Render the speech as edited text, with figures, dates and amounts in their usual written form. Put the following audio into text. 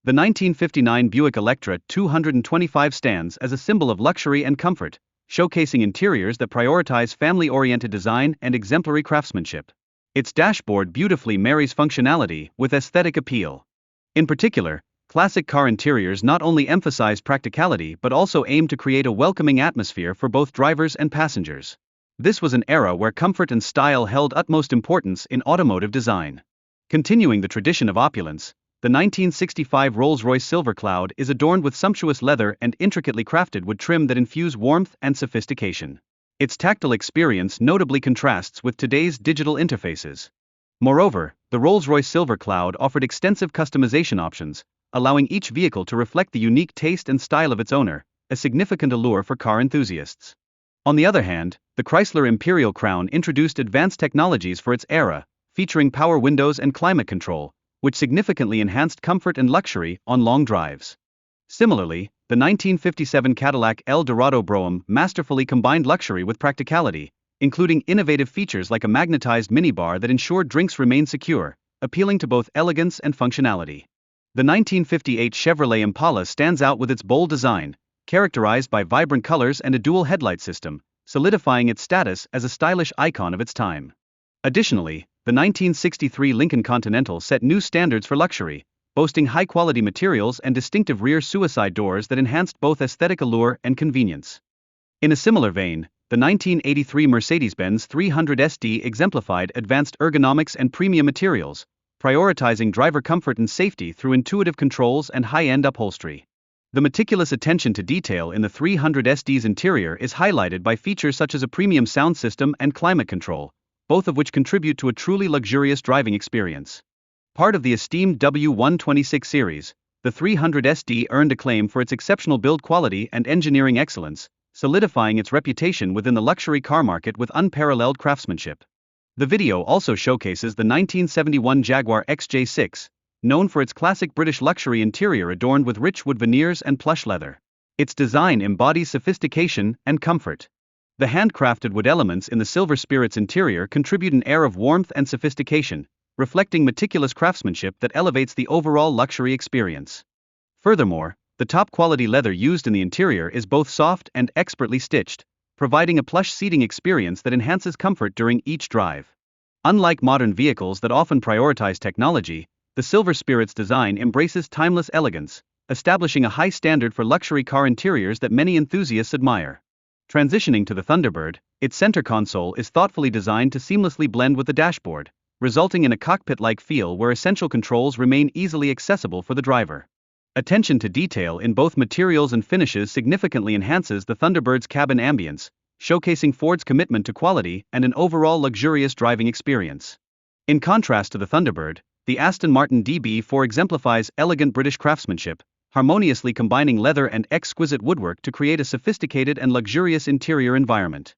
The 1959 Buick Electra 225 stands as a symbol of luxury and comfort, showcasing interiors that prioritize family-oriented design and exemplary craftsmanship. Its dashboard beautifully marries functionality with aesthetic appeal. In particular, classic car interiors not only emphasize practicality but also aim to create a welcoming atmosphere for both drivers and passengers. This was an era where comfort and style held utmost importance in automotive design. Continuing the tradition of opulence, the 1965 Rolls-Royce Silver Cloud is adorned with sumptuous leather and intricately crafted wood trim that infuse warmth and sophistication. Its tactile experience notably contrasts with today's digital interfaces. Moreover, the Rolls-Royce Silver Cloud offered extensive customization options, allowing each vehicle to reflect the unique taste and style of its owner, a significant allure for car enthusiasts. On the other hand, the Chrysler Imperial Crown introduced advanced technologies for its era, featuring power windows and climate control, which significantly enhanced comfort and luxury on long drives. Similarly, the 1957 Cadillac Eldorado Brougham masterfully combined luxury with practicality, including innovative features like a magnetized minibar that ensured drinks remained secure, appealing to both elegance and functionality. The 1958 Chevrolet Impala stands out with its bold design, characterized by vibrant colors and a dual headlight system, solidifying its status as a stylish icon of its time. Additionally, the 1963 Lincoln Continental set new standards for luxury, boasting high-quality materials and distinctive rear suicide doors that enhanced both aesthetic allure and convenience. In a similar vein, the 1983 Mercedes-Benz 300 SD exemplified advanced ergonomics and premium materials, prioritizing driver comfort and safety through intuitive controls and high-end upholstery. The meticulous attention to detail in the 300 SD's interior is highlighted by features such as a premium sound system and climate control, both of which contribute to a truly luxurious driving experience. Part of the esteemed W126 series, the 300 SD earned acclaim for its exceptional build quality and engineering excellence, solidifying its reputation within the luxury car market with unparalleled craftsmanship. The video also showcases the 1971 Jaguar XJ6, known for its classic British luxury interior adorned with rich wood veneers and plush leather. Its design embodies sophistication and comfort. The handcrafted wood elements in the Silver Spirit's interior contribute an air of warmth and sophistication, reflecting meticulous craftsmanship that elevates the overall luxury experience. Furthermore, the top-quality leather used in the interior is both soft and expertly stitched, providing a plush seating experience that enhances comfort during each drive. Unlike modern vehicles that often prioritize technology, the Silver Spirit's design embraces timeless elegance, establishing a high standard for luxury car interiors that many enthusiasts admire. Transitioning to the Thunderbird, its center console is thoughtfully designed to seamlessly blend with the dashboard, resulting in a cockpit-like feel where essential controls remain easily accessible for the driver. Attention to detail in both materials and finishes significantly enhances the Thunderbird's cabin ambience, showcasing Ford's commitment to quality and an overall luxurious driving experience. In contrast to the Thunderbird, the Aston Martin DB4 exemplifies elegant British craftsmanship, harmoniously combining leather and exquisite woodwork to create a sophisticated and luxurious interior environment.